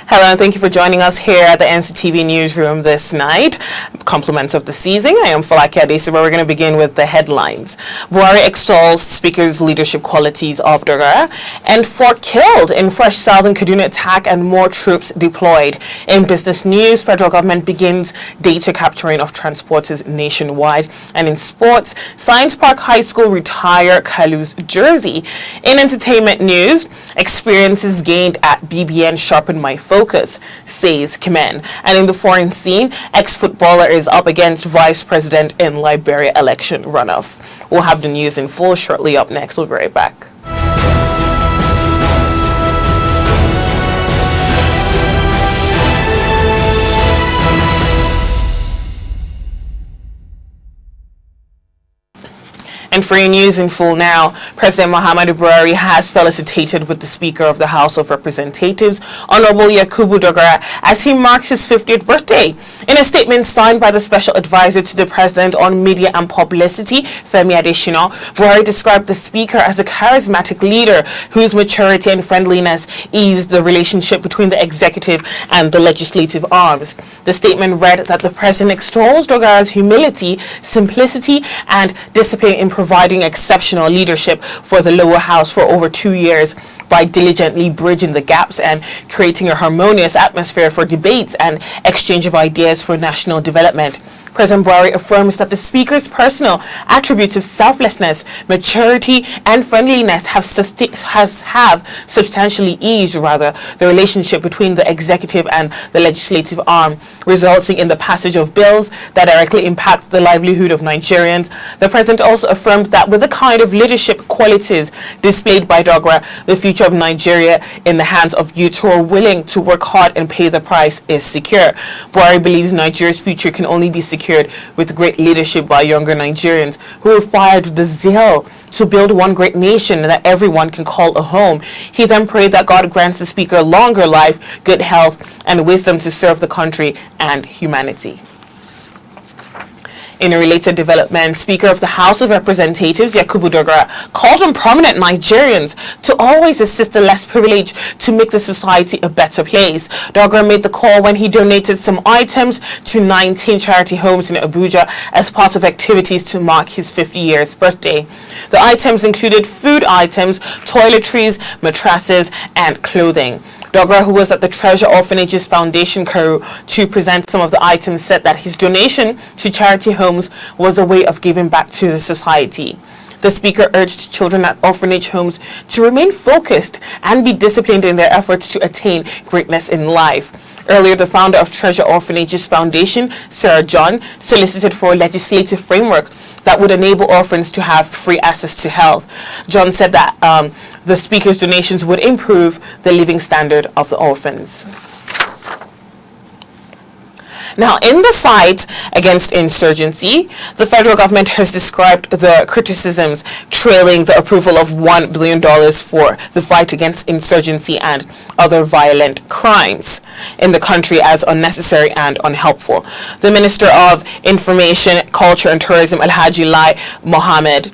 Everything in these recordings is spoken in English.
Hello, and thank you for joining us here at the NCTV newsroom this night. Compliments of the season. I am Folake Adesugba. We're going to begin with the headlines. Buhari extols Speaker's leadership qualities of Dogara, and 4 killed in fresh southern Kaduna attack and more troops deployed. In business news, federal government begins data capturing of transporters nationwide. And in sports, Science Park High School retire Kalu's jersey. In entertainment news, experiences gained at BBN sharpened my focus, says Kimen. And in the foreign scene, ex-footballer is up against vice president in Liberia election runoff. We'll have the news in full shortly. Up next. We'll be right back. And for your news in full now, President Muhammadu Buhari has felicitated with the Speaker of the House of Representatives, Honorable Yakubu Dogara, as he marks his 50th birthday. In a statement signed by the Special Advisor to the President on Media and Publicity, Femi Adesina, Buhari described the Speaker as a charismatic leader whose maturity and friendliness eased the relationship between the executive and the legislative arms. The statement read that the President extols Dogara's humility, simplicity, and discipline in providing exceptional leadership for the lower house for over 2 years by diligently bridging the gaps and creating a harmonious atmosphere for debates and exchange of ideas for national development. President Buhari affirms that the Speaker's personal attributes of selflessness, maturity, and friendliness have substantially eased the relationship between the executive and the legislative arm, resulting in the passage of bills that directly impact the livelihood of Nigerians. The President also affirmed that with the kind of leadership qualities displayed by Dogara, the future of Nigeria in the hands of youth who are willing to work hard and pay the price is secure. Buhari believes Nigeria's future can only be secured with great leadership by younger Nigerians who are fired with the zeal to build one great nation that everyone can call a home. He then prayed that God grants the Speaker longer life, good health, and wisdom to serve the country and humanity. In a related development, Speaker of the House of Representatives, Yakubu Dogara, called on prominent Nigerians to always assist the less privileged to make the society a better place. Dogara made the call when he donated some items to 19 charity homes in Abuja as part of activities to mark his 50 years birthday. The items included food items, toiletries, mattresses, and clothing. Dogara, who was at the Treasure Orphanage's Foundation crew to present some of the items, said that his donation to charity homes was a way of giving back to the society. The Speaker urged children at orphanage homes to remain focused and be disciplined in their efforts to attain greatness in life. Earlier, the founder of Treasure Orphanage's Foundation, Sarah John, solicited for a legislative framework that would enable orphans to have free access to health. John said that the Speaker's donations would improve the living standard of the orphans. Now, in the fight against insurgency, the federal government has described the criticisms trailing the approval of $1 billion for the fight against insurgency and other violent crimes in the country as unnecessary and unhelpful. The Minister of Information, Culture and Tourism, Alhaji Lai Mohammed,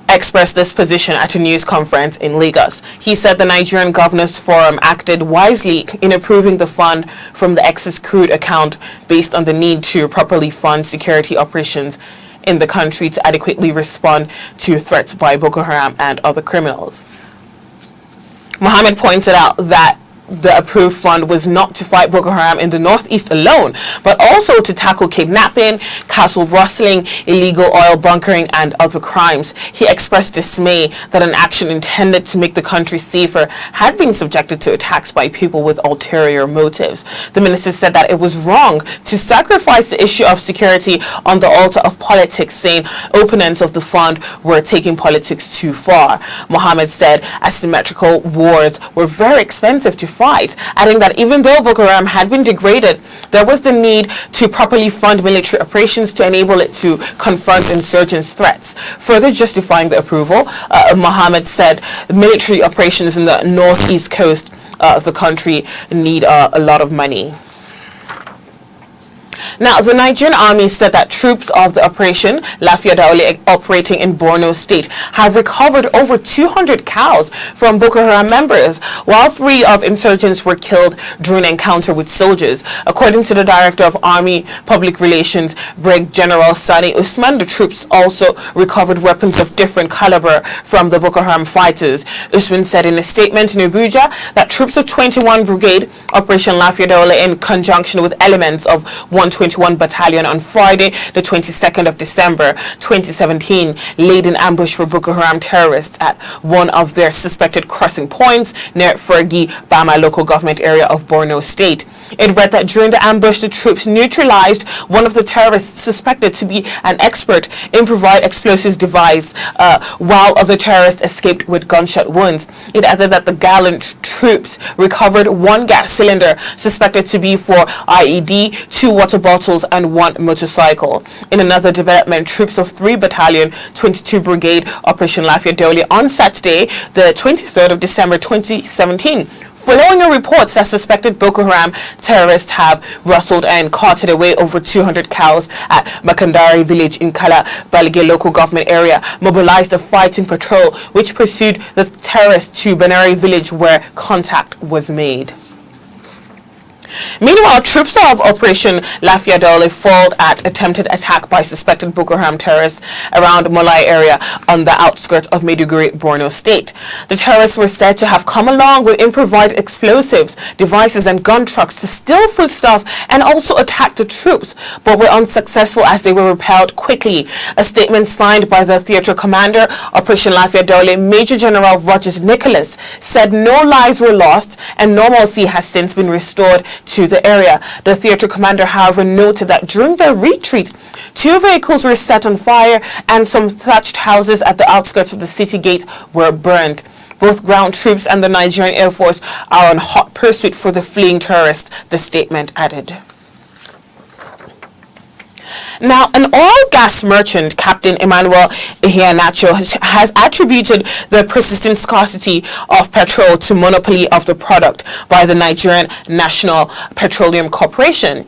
expressed this position at a news conference in Lagos. He said the Nigerian Governors Forum acted wisely in approving the fund from the excess crude account based on the need to properly fund security operations in the country to adequately respond to threats by Boko Haram and other criminals. Mohammed pointed out that the approved fund was not to fight Boko Haram in the northeast alone, but also to tackle kidnapping, castle rustling, illegal oil bunkering, and other crimes. He expressed dismay that an action intended to make the country safer had been subjected to attacks by people with ulterior motives. The minister said that it was wrong to sacrifice the issue of security on the altar of politics, saying opponents of the fund were taking politics too far. Mohammed said asymmetrical wars were very expensive to fight, adding that even though Boko Haram had been degraded, there was the need to properly fund military operations to enable it to confront insurgents' threats. Further justifying the approval, Mohammed said military operations in the northeast coast of the country need a lot of money. Now, the Nigerian army said that troops of the Operation Lafiya operating in Borno State have recovered over 200 cows from Boko Haram members, while 3 of insurgents were killed during an encounter with soldiers. According to the Director of Army Public Relations, Brigadier General Sani Usman, the troops also recovered weapons of different caliber from the Boko Haram fighters. Usman said in a statement in Abuja that troops of 21 Brigade Operation Lafiya in conjunction with elements of 121 Battalion on Friday, the 22nd of December 2017, laid an ambush for Boko Haram terrorists at one of their suspected crossing points near Fergie Bama local government area of Borno State. It read that during the ambush, the troops neutralized one of the terrorists suspected to be an expert in provide explosives device, while other terrorists escaped with gunshot wounds. It added that the gallant troops recovered 1 gas cylinder suspected to be for IED, 2 water bottles, and 1 motorcycle. In another development, troops of 3 Battalion, 22 Brigade Operation Lafiya on Saturday, the 23rd of December 2017, following a report that suspected Boko Haram terrorists have rustled and carted away over 200 cows at Makandari village in Kala Balige local government area, mobilized a fighting patrol which pursued the terrorists to Banari village where contact was made. Meanwhile, troops of Operation Lafiya foiled at attempted attack by suspected Boko Haram terrorists around Molai area on the outskirts of Maiduguri, Borno State. The terrorists were said to have come along with improvised explosives, devices, and gun trucks to steal foodstuff and also attack the troops, but were unsuccessful as they were repelled quickly. A statement signed by the theatre commander, Operation Lafiya Major General Rogers Nicholas, said no lives were lost and normalcy has since been restored to the area. The theatre commander, however, noted that during their retreat, 2 vehicles were set on fire and some thatched houses at the outskirts of the city gate were burned. Both ground troops and the Nigerian Air Force are on hot pursuit for the fleeing terrorists, the statement added. Now, an oil gas merchant, Captain Emmanuel Iheanacho, has attributed the persistent scarcity of petrol to monopoly of the product by the Nigerian National Petroleum Corporation.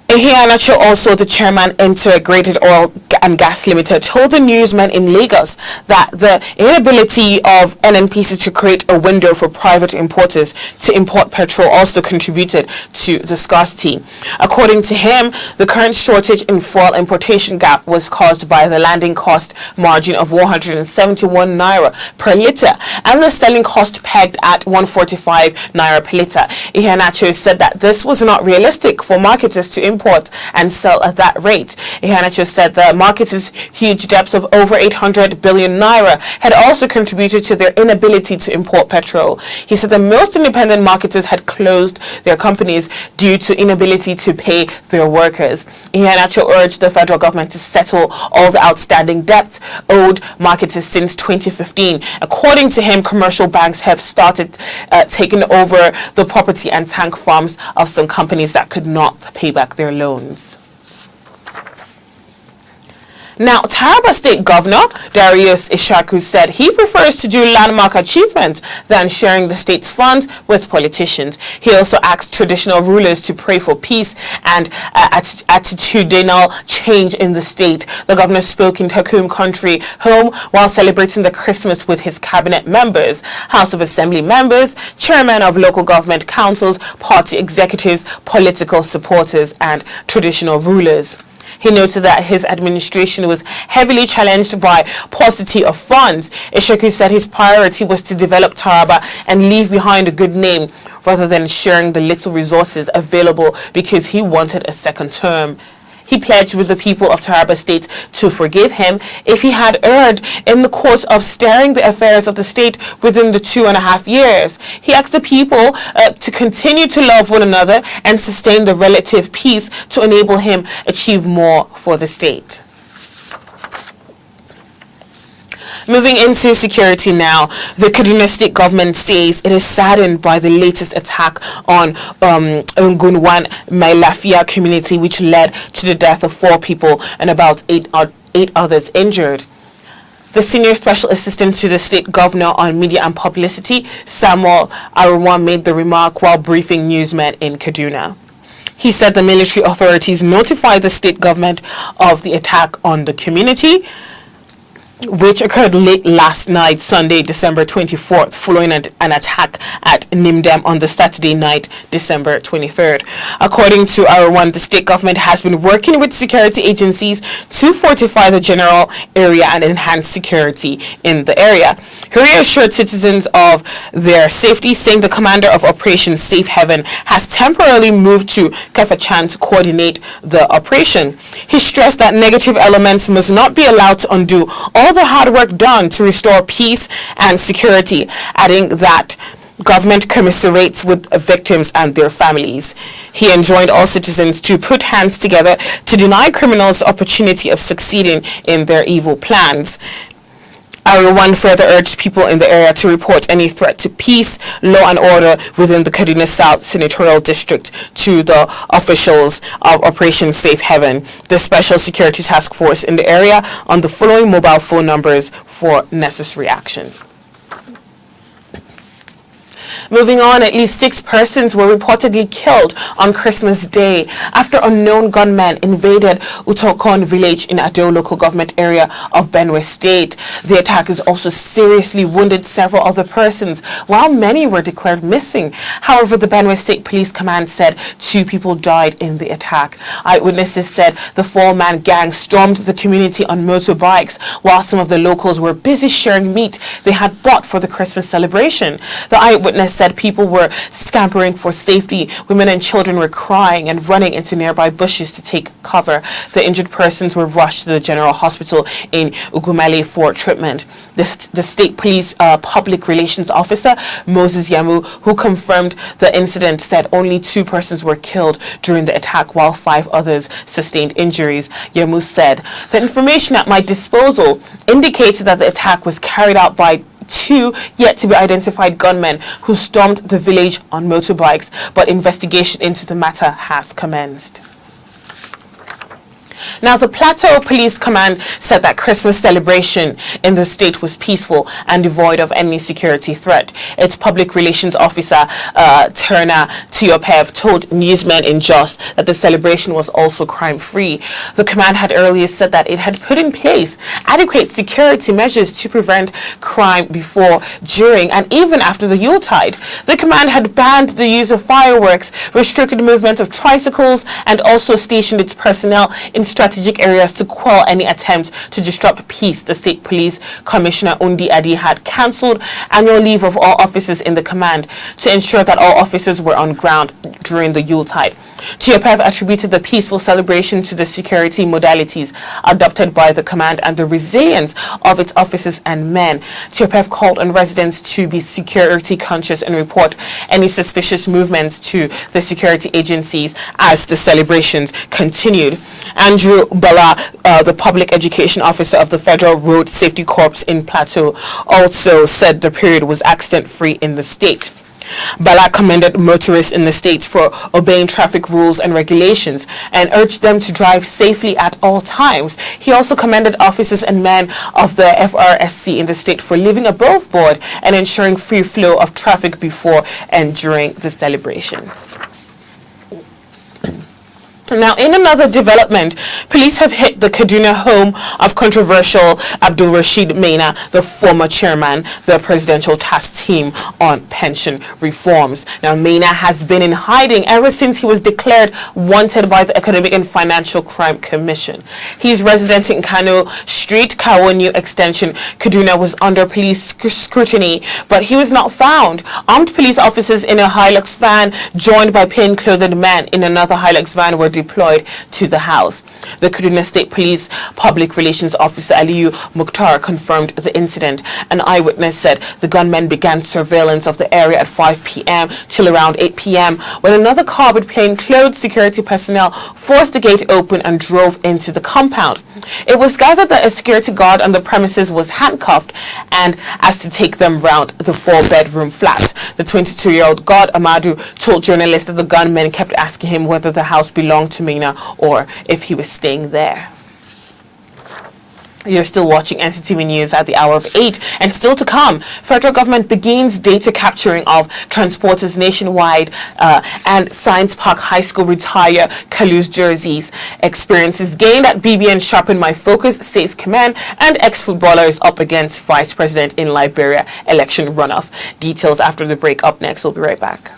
Iheanacho, also the chairman Integrated Oil and Gas Limited, told the newsman in Lagos that the inability of NNPC to create a window for private importers to import petrol also contributed to the scarcity. According to him, the current shortage in fuel importation gap was caused by the landing cost margin of 171 naira per litre and the selling cost pegged at 145 naira per litre. Iheanacho said that this was not realistic for marketers to import and sell at that rate. Iheanacho said the market's huge debts of over 800 billion naira had also contributed to their inability to import petrol. He said that most independent marketers had closed their companies due to inability to pay their workers. Iheanacho urged the federal government to settle all the outstanding debts owed marketers since 2015. According to him, commercial banks have started taking over the property and tank farms of some companies that could not pay back their loans. Now, Taraba State Governor Darius Ishaku said he prefers to do landmark achievements than sharing the state's funds with politicians. He also asked traditional rulers to pray for peace and attitudinal change in the state. The governor spoke in Takum Country home while celebrating the Christmas with his cabinet members, House of Assembly members, chairmen of local government councils, party executives, political supporters, and traditional rulers. He noted that his administration was heavily challenged by paucity of funds. Ishaku said his priority was to develop Taraba and leave behind a good name rather than sharing the little resources available because he wanted a second term. He pledged with the people of Taraba State to forgive him if he had erred in the course of steering the affairs of the state within the 2.5 years. He asked the people to continue to love one another and sustain the relative peace to enable him achieve more for the state. Moving into security now, the Kaduna State government says it is saddened by the latest attack on Ngunwan Mailafia community, which led to the death of 4 people and about 8 others injured. The Senior Special Assistant to the State Governor on Media and Publicity, Samuel Arunwa, made the remark while briefing newsmen in Kaduna. He said the military authorities notified the state government of the attack on the community, which occurred late last night, Sunday, December 24th, following an attack at Nimdem on the Saturday night, December 23rd. According to R1, the state government has been working with security agencies to fortify the general area and enhance security in the area. He reassured citizens of their safety, saying the commander of Operation Safe Haven has temporarily moved to Kefachan to coordinate the operation. He stressed that negative elements must not be allowed to undo all the hard work done to restore peace and security, adding that government commiserates with victims and their families. He enjoined all citizens to put hands together to deny criminals the opportunity of succeeding in their evil plans. Everyone further urged people in the area to report any threat to peace, law and order within the Kaduna South Senatorial District to the officials of Operation Safe Haven, the Special Security Task Force in the area, on the following mobile phone numbers for necessary action. Moving on, at least 6 persons were reportedly killed on Christmas Day after unknown gunmen invaded Utokon village in Ado local government area of Benue State. The attackers also seriously wounded several other persons, while many were declared missing. However, the Benue State Police Command said 2 people died in the attack. Eyewitnesses said the 4-man gang stormed the community on motorbikes, while some of the locals were busy sharing meat they had bought for the Christmas celebration. The eyewitness said people were scampering for safety. Women and children were crying and running into nearby bushes to take cover. The injured persons were rushed to the general hospital in Ugumale for treatment. The state police public relations officer, Moses Yamu, who confirmed the incident, said only 2 persons were killed during the attack while 5 others sustained injuries. Yamu said, "The information at my disposal indicates that the attack was carried out by 2 yet to be identified gunmen who stormed the village on motorbikes, but investigation into the matter has commenced." Now, the Plateau Police Command said that Christmas celebration in the state was peaceful and devoid of any security threat. Its public relations officer, Turner Tiopev, told newsmen in Jos that the celebration was also crime-free. The command had earlier said that it had put in place adequate security measures to prevent crime before, during, and even after the Yuletide. The command had banned the use of fireworks, restricted movement of tricycles, and also stationed its personnel in strategic areas to quell any attempts to disrupt peace. The State Police Commissioner Undi Adi had cancelled annual leave of all officers in the command to ensure that all officers were on ground during the Yuletide. Tiopev attributed the peaceful celebration to the security modalities adopted by the command and the resilience of its officers and men. Tiopev called on residents to be security conscious and report any suspicious movements to the security agencies as the celebrations continued. Andrew Bala, the public education officer of the Federal Road Safety Corps in Plateau, also said the period was accident-free in the state. Bala commended motorists in the state for obeying traffic rules and regulations and urged them to drive safely at all times. He also commended officers and men of the FRSC in the state for living above board and ensuring free flow of traffic before and during the celebration. Now, in another development, police have hit the Kaduna home of controversial Abdul Rashid Maina, the former chairman, the presidential task team on pension reforms. Now, Maina has been in hiding ever since he was declared wanted by the Economic and Financial Crime Commission. He's resident in Kano Street, Kawonyu Extension. Kaduna was under police scrutiny, but he was not found. Armed police officers in a Hilux van, joined by plain-clothed men in another Hilux van, were deployed to the house. The Kaduna State Police Public Relations Officer Aliyu Mukhtar confirmed the incident. An eyewitness said the gunmen began surveillance of the area at 5 p.m. till around 8 p.m. when another car with plainclothes security personnel forced the gate open and drove into the compound. It was gathered that a security guard on the premises was handcuffed and asked to take them round the 4-bedroom flat. The 22-year-old guard, Amadu, told journalists that the gunmen kept asking him whether the house belonged to Maina or if he was staying there. You're still watching NCTV News at the hour of 8. And still to come, federal government begins data capturing of transporters nationwide, and Science Park High School retire Kalu's jerseys. Experiences gained at BBN sharpen my focus, says Kaman, and ex-footballers up against vice president in Liberia election runoff. Details after the break. Up next. We'll be right back.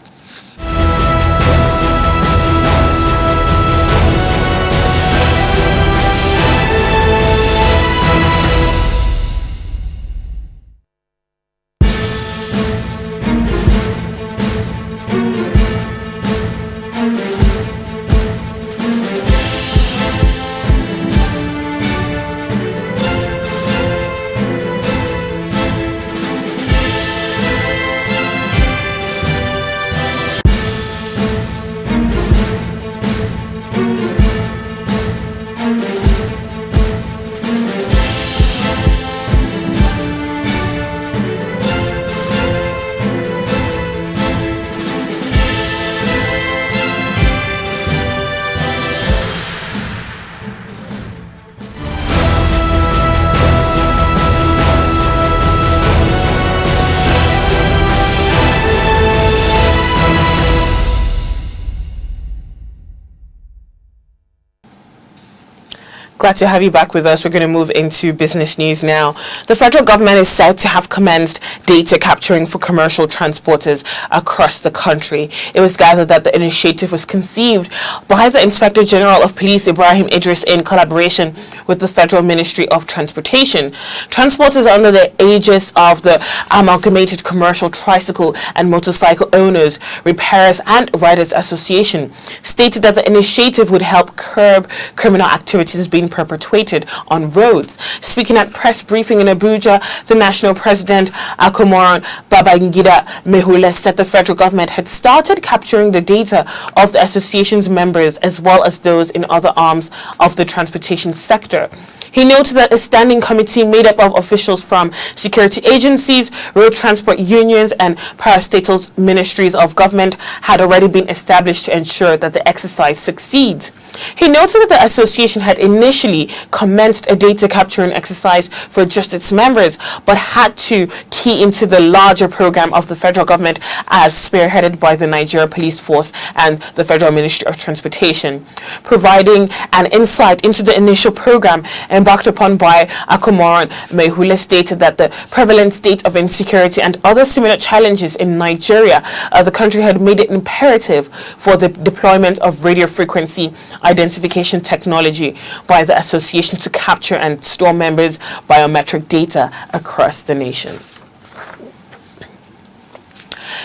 Glad to have you back with us. We're going to move into business news now. The federal government is said to have commenced data capturing for commercial transporters across the country. It was gathered that the initiative was conceived by the Inspector General of Police, Ibrahim Idris, in collaboration with the Federal Ministry of Transportation. Transporters under the aegis of the Amalgamated Commercial Tricycle and Motorcycle Owners, Repairers and Riders Association stated that the initiative would help curb criminal activities being perpetrated on roads. Speaking at press briefing in Abuja, the national president, Akomoran Babangida Mehule, said the federal government had started capturing the data of the association's members as well as those in other arms of the transportation sector. He noted that a standing committee made up of officials from security agencies, road transport unions, and parastatal ministries of government had already been established to ensure that the exercise succeeds. He noted that the association had initially commenced a data capturing exercise for just its members, but had to key into the larger program of the federal government as spearheaded by the Nigeria Police Force and the Federal Ministry of Transportation. Providing an insight into the initial program embarked upon by Akomoran, Mehule stated that the prevalent state of insecurity and other similar challenges in Nigeria, the country had made it imperative for the deployment of radio frequency identification technology by the association to capture and store members' biometric data across the nation.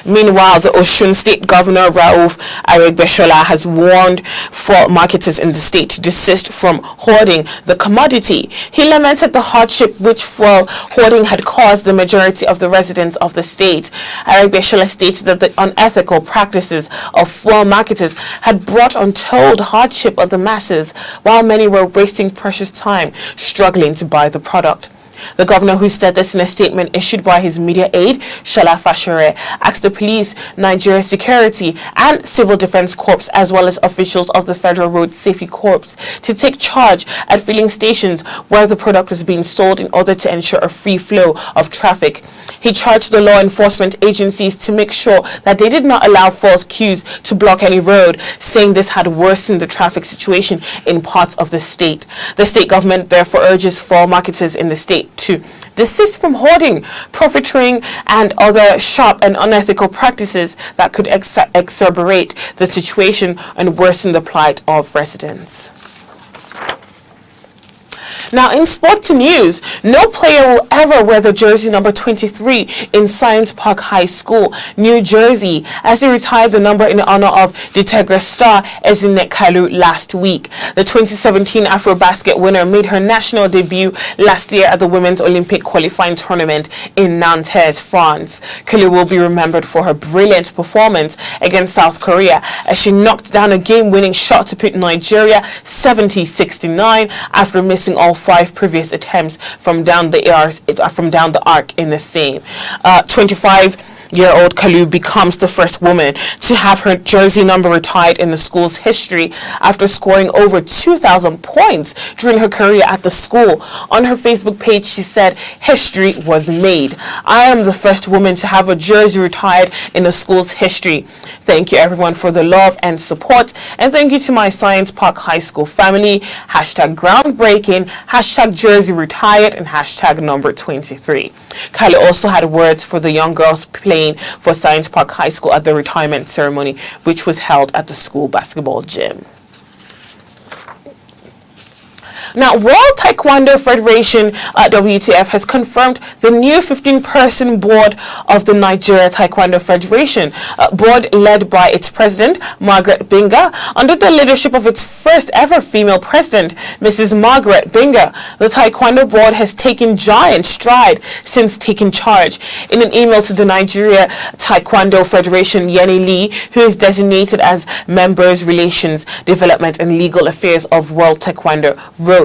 Meanwhile, the Osun State Governor Rauf Aregbesola has warned fuel marketers in the state to desist from hoarding the commodity. He lamented the hardship which fuel hoarding had caused the majority of the residents of the state. Aregbesola stated that the unethical practices of fuel marketers had brought untold hardship on the masses, while many were wasting precious time struggling to buy the product. The governor, who said this in a statement issued by his media aide, Shala Fashere, asked the police, Nigeria Security and Civil Defense Corps, as well as officials of the Federal Road Safety Corps, to take charge at filling stations where the product was being sold in order to ensure a free flow of traffic. He charged the law enforcement agencies to make sure that they did not allow false queues to block any road, saying this had worsened the traffic situation in parts of the state. The state government therefore urges fuel marketers in the state to desist from hoarding, profiteering, and other sharp and unethical practices that could exacerbate the situation and worsen the plight of residents. Now, in sport news, no player will ever wear the jersey number 23 in Science Park High School, New Jersey, as they retired the number in honor of the Tigress star Ezinne Kalu last week. The 2017 Afrobasket winner made her national debut last year at the Women's Olympic qualifying tournament in Nantes, France. Kalu will be remembered for her brilliant performance against South Korea as she knocked down a game-winning shot to put Nigeria 70-69 after missing all 5 previous attempts from down the arc in the same. 25 17-year-old Kalu becomes the first woman to have her jersey number retired in the school's history after scoring over 2,000 points during her career at the school. On her Facebook page, she said, "History was made. I am the first woman to have a jersey retired in the school's history. Thank you everyone for the love and support, and thank you to my Science Park High School family. Hashtag groundbreaking, hashtag jersey retired, and hashtag number 23. Kylie also had words for the young girls playing for Science Park High School at the retirement ceremony, which was held at the school basketball gym. Now, World Taekwondo Federation, WTF, has confirmed the new 15-person board of the Nigeria Taekwondo Federation, board led by its president, Margaret Binga, under the leadership of its first ever female president, Mrs. Margaret Binga. The Taekwondo board has taken giant stride since taking charge. In an email to the Nigeria Taekwondo Federation, Yenny Lee, who is designated as Members Relations, Development and Legal Affairs of World Taekwondo, wrote,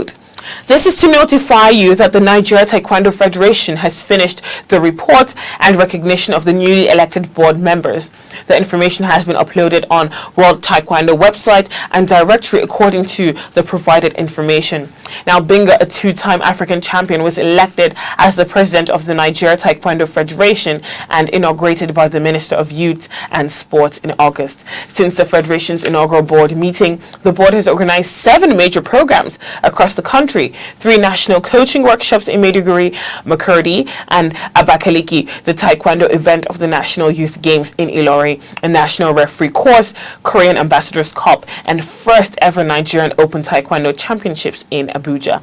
"This is to notify you that the Nigeria Taekwondo Federation has finished the report and recognition of the newly elected board members. The information has been uploaded on World Taekwondo website and directory according to the provided information." Now, Binga, a two-time African champion, was elected as the president of the Nigeria Taekwondo Federation and inaugurated by the Minister of Youth and Sports in August. Since the Federation's inaugural board meeting, the board has organized 7 major programs across the country: 3 national coaching workshops in Maiduguri, Makurdi, and Abakaliki, the Taekwondo event of the National Youth Games in Ilori, a national referee course, Korean Ambassadors Cup, and first ever Nigerian Open Taekwondo Championships in Abuja.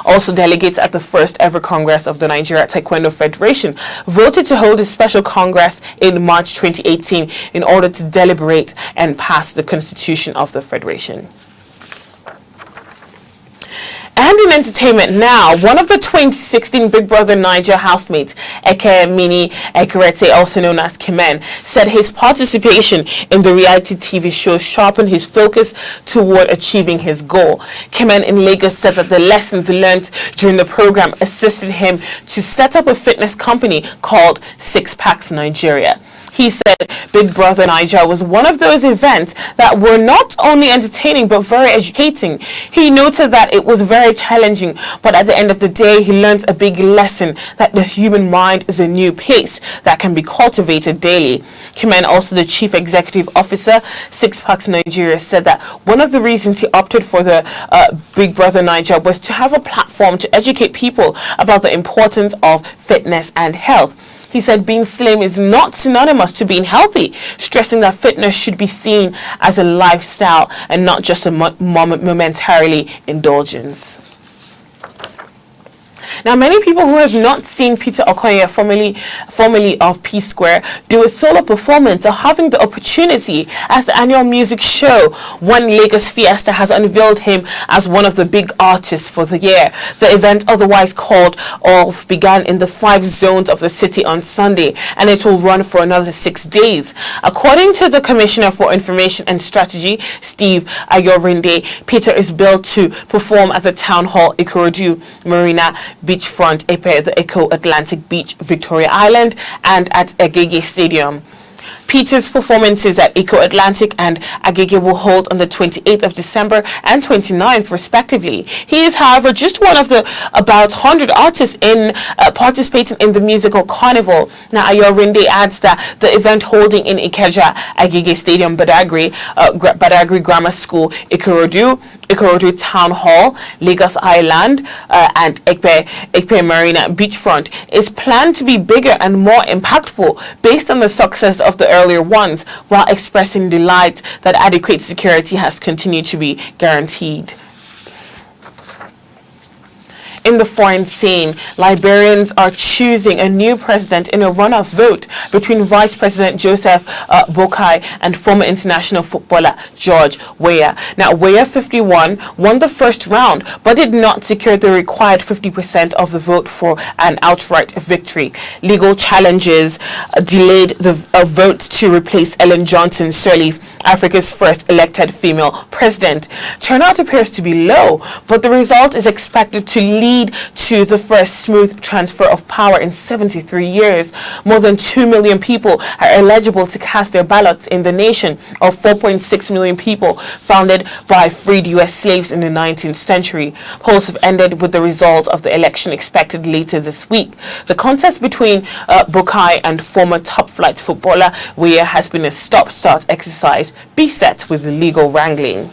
Also, delegates at the first ever Congress of the Nigeria Taekwondo Federation voted to hold a special Congress in March 2018 in order to deliberate and pass the constitution of the Federation. And in entertainment now, one of the 2016 Big Brother Niger housemates, Eke Mini Ekerete, also known as Kimen, said his participation in the reality TV show sharpened his focus toward achieving his goal. Kimen in Lagos said that the lessons learned during the program assisted him to set up a fitness company called Six Packs Nigeria. He said Big Brother Niger was one of those events that were not only entertaining but very educating. He noted that it was very challenging, but at the end of the day, he learned a big lesson that the human mind is a new place that can be cultivated daily. Kimen, also the chief executive officer, Six Packs Nigeria, said that one of the reasons he opted for the Big Brother Niger was to have a platform to educate people about the importance of fitness and health. He said being slim is not synonymous to being healthy, stressing that fitness should be seen as a lifestyle and not just a momentarily indulgence. Now, many people who have not seen Peter Okoye, formerly of P Square, do a solo performance are having the opportunity as the annual music show, One Lagos Fiesta, has unveiled him as one of the big artists for the year. The event, otherwise called Off, began in the 5 zones of the city on Sunday, and it will run for another 6 days. According to the Commissioner for Information and Strategy, Steve Ayorinde, Peter is billed to perform at the Town Hall, Ikorodu Marina, Beachfront, the Eco Atlantic Beach, Victoria Island, and at Agege Stadium. Peter's performances at Eco Atlantic and Agege will hold on the 28th of December and 29th respectively. He is, however, just one of the about 100 artists in participating in the musical carnival. Now, Ayorinde adds that the event holding in Ikeja, Agege Stadium, Badagry Grammar School, Ikorodu Town Hall, Lagos Island, and Ekpe Marina Beachfront is planned to be bigger and more impactful based on the success of the earlier ones, while expressing delight that adequate security has continued to be guaranteed. In the foreign scene, Liberians are choosing a new president in a runoff vote between Vice President Joseph Boakai and former international footballer George Weah. Now, Weah, 51, won the first round but did not secure the required 50% of the vote for an outright victory. Legal challenges delayed the vote to replace Ellen Johnson Sirleaf, Africa's first elected female president. Turnout appears to be low, but the result is expected to lead lead to the first smooth transfer of power in 73 years. More than 2 million people are eligible to cast their ballots in the nation of 4.6 million people founded by freed U.S. slaves in the 19th century. Polls have ended with the result of the election expected later this week. The contest between Bukai and former top-flight footballer Weah has been a stop-start exercise beset with legal wrangling.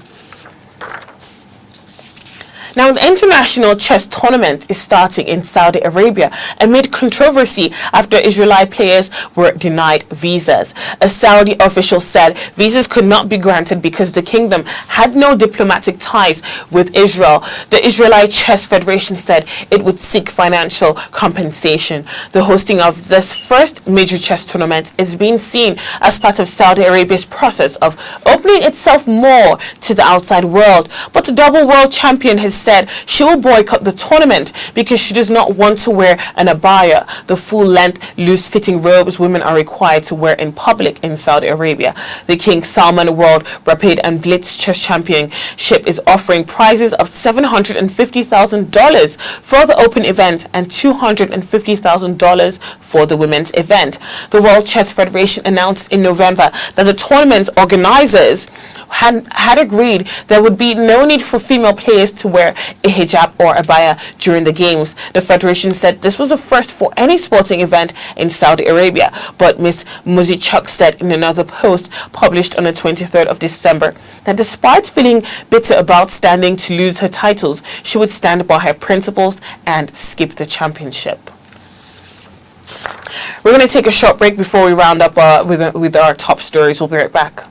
Now, the international chess tournament is starting in Saudi Arabia amid controversy after Israeli players were denied visas. A Saudi official said visas could not be granted because the kingdom had no diplomatic ties with Israel. The Israeli Chess Federation said it would seek financial compensation. The hosting of this first major chess tournament is being seen as part of Saudi Arabia's process of opening itself more to the outside world. But the double world champion has said she will boycott the tournament because she does not want to wear an abaya, the full-length, loose-fitting robes women are required to wear in public in Saudi Arabia. The King Salman World Rapid and Blitz Chess Championship is offering prizes of $750,000 for the open event and $250,000 for the women's event. The World Chess Federation announced in November that the tournament's organizers had agreed there would be no need for female players to wear a hijab or abaya during the games. The federation said this was a first for any sporting event in Saudi Arabia, but Ms. Muzichuk said in another post published on the 23rd of December that despite feeling bitter about standing to lose her titles, she would stand by her principles and skip the championship. We're going to take a short break before we round up with our top stories. We'll be right back.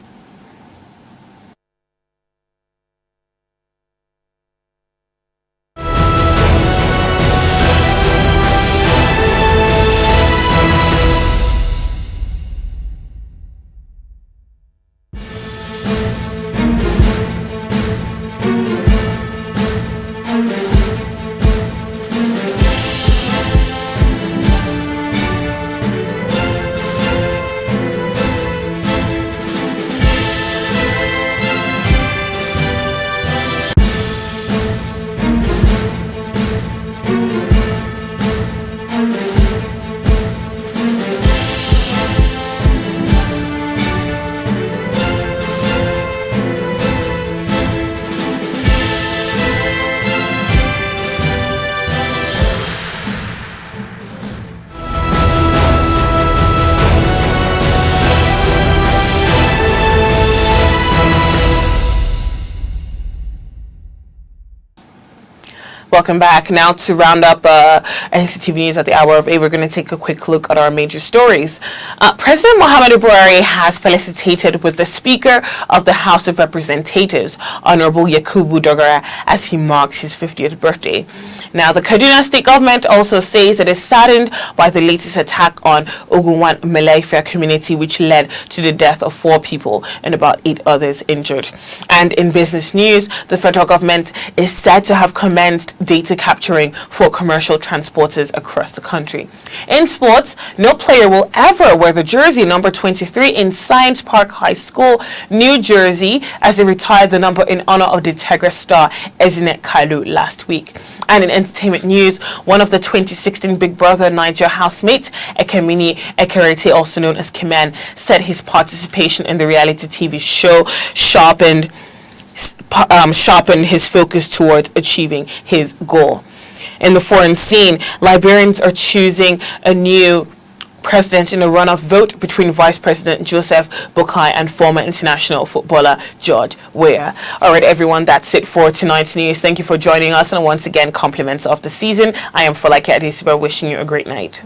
Welcome back. Now to round up NCTV News at the hour of 8, we're going to take a quick look at our major stories. President Muhammadu Buhari has felicitated with the Speaker of the House of Representatives, Honorable Yakubu Dogara, as he marks his 50th birthday. Now, the Kaduna State government also says it is saddened by the latest attack on Ogunwan Malafia community, which led to the death of 4 people and about 8 others injured. And in business news, the federal government is said to have commenced data capturing for commercial transporters across the country. In sports, no player will ever wear the jersey number 23 in Science Park High School, New Jersey, as they retired the number in honor of the Tiger star Ezinne Kalu last week. And in entertainment news, one of the 2016 Big Brother Niger housemates, Ekemini Ekerete, also known as Kiman, said his participation in the reality TV show sharpened his focus towards achieving his goal. In the foreign scene, Liberians are choosing a new president in a runoff vote between Vice President Joseph Boakai and former international footballer George Weah. All right, everyone, that's it for tonight's news. Thank you for joining us, and once again, compliments of the season. I am Folake Adesugba, wishing you a great night.